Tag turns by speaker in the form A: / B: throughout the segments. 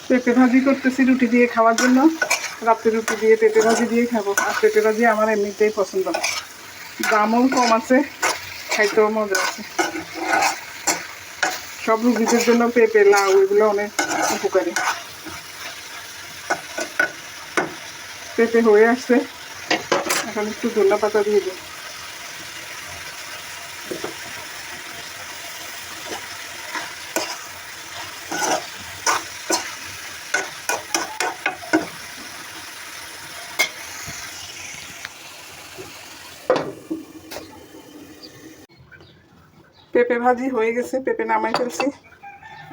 A: পেঁপে ভাজি করতেছি রুটি দিয়ে খাওয়ার জন্য। রাত্রে রুটি দিয়ে পেঁপে ভাজি দিয়ে খাবো। আর পেঁপে ভাজি আমার এমনিতেই পছন্দ, দামও কম আছে, খাইতেও মজা আছে। সব রুগীদের জন্য পেঁপে, লাউ এগুলো অনেক উপকারী। পেঁপে হয়ে আসছে, এখন একটু ধনিয়া পাতা দিয়ে দিই। পেঁপে ভাজি হয়ে গেছে, পেঁপে নামাই ফেলছি।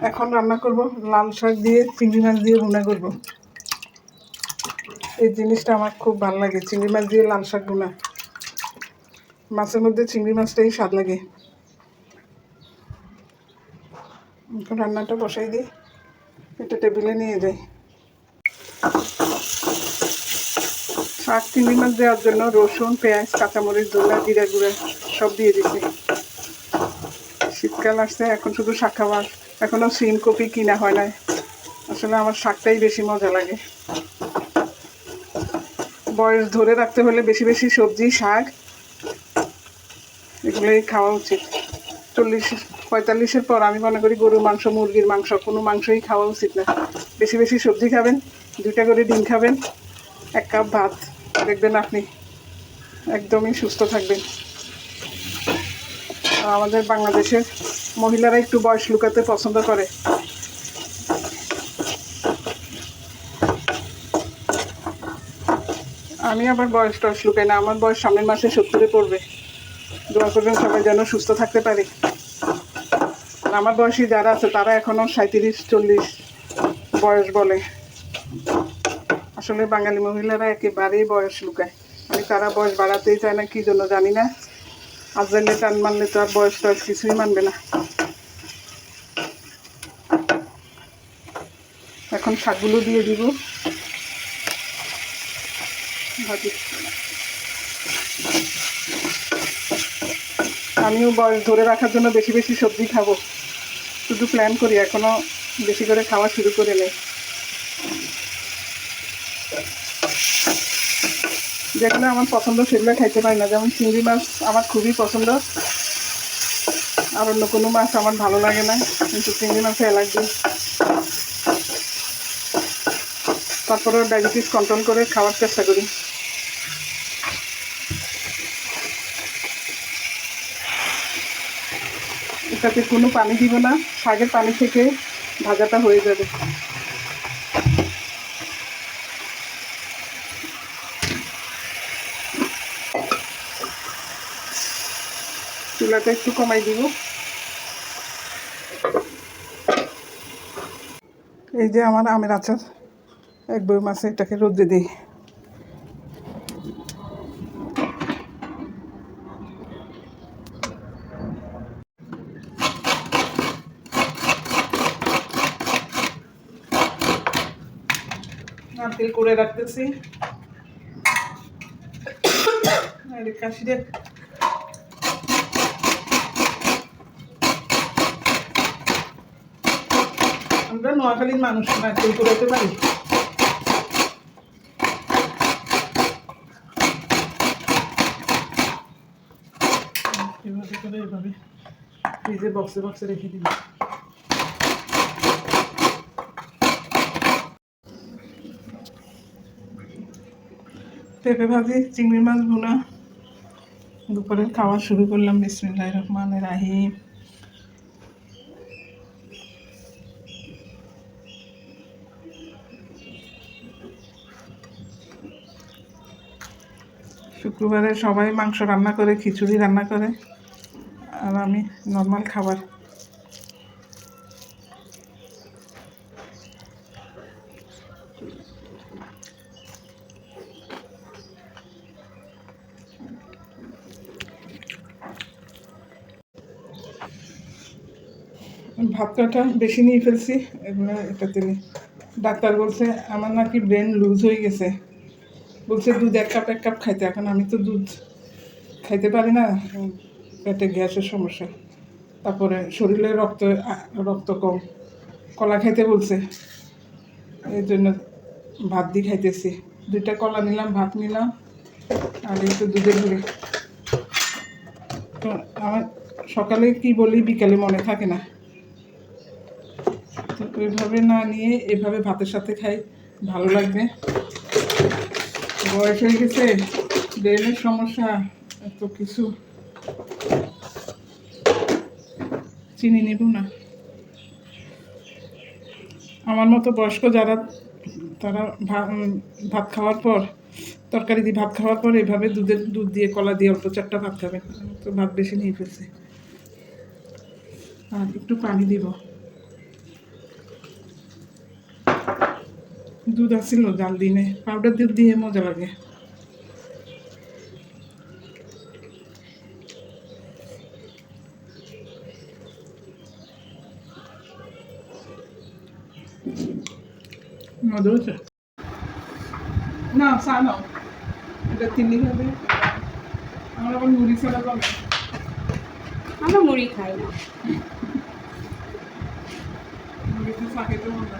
A: এখন রান্না করব লাল শাক দিয়ে চিংড়ি মাছ দিয়ে ভুনা করব। এই জিনিসটা আমার খুব ভালো লাগে, চিংড়ি মাছ দিয়ে লাল শাক ভুনা। মাছের মধ্যে চিংড়ি মাছটাই স্বাদ লাগে। এখন রান্নাটা বসাই দিই, এটা টেবিলে নিয়ে যাই। শাক চিংড়ি মাছ দেওয়ার জন্য রসুন, পেঁয়াজ, কাঁচামরিচ, ধনিয়া, জিরা গুঁড়া সব দিয়ে দিচ্ছি। শীতকাল আসছে, এখন শুধু শাক খাবার। এখনও সিম কপি কিনা হয় নাই। আসলে আমার শাকটাই বেশি মজা লাগে। বয়স ধরে রাখতে হলে বেশি বেশি সবজি, শাক এগুলোই খাওয়া উচিত। 40-45-এর পর আমি মনে করি গরুর মাংস, মুরগির মাংস কোনো মাংসই খাওয়া উচিত না। বেশি বেশি সবজি খাবেন, 2টা করে ডিম খাবেন, 1 কাপ ভাত, দেখবেন আপনি একদমই সুস্থ থাকবেন। আমাদের বাংলাদেশের মহিলারা একটু বয়স লুকাতে পছন্দ করে। আমি আবার বয়স টয়স লুকাই না, আমার বয়স সামনের মাসে 70-এ পড়বে। দোয়া করবেন সবাই যেন সুস্থ থাকতে পারে। আর আমার বয়সী যারা আছে তারা এখনও 37-40 বয়স বলে। আসলে বাঙালি মহিলারা একেবারেই বয়স লুকায়। আমি তারা বয়স বাড়াতেই চায় না, কী জন্য জানি না। আজরাইলে টান মানলে তো আর বয়স টয়স কিছুই মানবে না। এখন শাকগুলো দিয়ে দিব ভাজি। আমিও বয়স ধরে রাখার জন্য বেশি বেশি সবজি খাবো, শুধু প্ল্যান করি, এখনও বেশি করে খাওয়া শুরু করে নেই। যেগুলো আমার পছন্দ সেগুলো খাইতে পারি না, যেমন চিংড়ি মাছ আমার খুবই পছন্দ। আর অন্য কোনো মাছ আমার ভালো লাগে না, কিন্তু চিংড়ি মাছে অ্যালার্জি। তারপরে ডায়াবেটিস কন্ট্রোল করে খাওয়ার চেষ্টা করি। এটাতে কোনো পানি দিব না, শাকের পানি থেকে ভাজাটা হয়ে যাবে। চুলাটা একটু কমাই দিব। এই যে আমার আমের আচার, 1 বয়ম আছে, এটাকে রোদে দিই। নারকেল করে রাখতেছি। কাশিরে আমরা নোয়াখালীর মানুষ, নারকেল কুড়াইতে পারি। এভাবে করে এভাবে ফ্রিজে বক্সে বক্সে রেখে দিই। পেঁপে ভাজি, চিংড়ি মাছ ভুনা, দুপুরের খাওয়া শুরু করলাম। বিসমিল্লাহির রহমানির রহিম। শুক্রবারে সবাই মাংস রান্না করে, খিচুড়ি রান্না করে, আর আমি নর্মাল খাবার। ভাতটা বেশি নিয়ে ফেলছি, এগুলো এটাতে নিই। ডাক্তার বলছে আমার নাকি ব্রেন লুজ হয়ে গেছে, বলছে দুধ 1 কাপ 1 কাপ খাইতে। এখন আমি তো দুধ খাইতে পারি না, পেটে গ্যাসের সমস্যা, তারপরে শরীরে রক্ত কম। কলা খাইতে বলছে, এই জন্য ভাত দিয়ে খাইতেছি। 2টা কলা নিলাম, ভাত নিলাম, আর এই তো দুধের গুঁড়ি। তো আমার সকালে কি বলি বিকালে মনে থাকে না, তো ওইভাবে না নিয়ে এভাবে ভাতের সাথে খাই, ভালো লাগবে। বয়স হয়ে গেছে, ব্রেনের সমস্যা, এত কিছু। চিনি নেব না। আমার মতো বয়স্ক যারা, তারা ভাত খাওয়ার পর, তরকারি দিয়ে ভাত খাওয়ার পর এভাবে দুধ দিয়ে কলা দিয়ে অল্প 4টা ভাত খাবেন। তো ভাত বেশি নিয়ে ফেলছে। আর একটু পানি দিব। দুধ আসছিল জাল দিনে, পাউডার দুধ দিয়ে মজা লাগে। মজা হচ্ছে না, চা নাও, এটা চিনি খাবে। আমার আবার মুড়ি ছাড়া পাবে।
B: আমরা মুড়ি খাই না।
A: মুড়িতে চা খেতে মজা।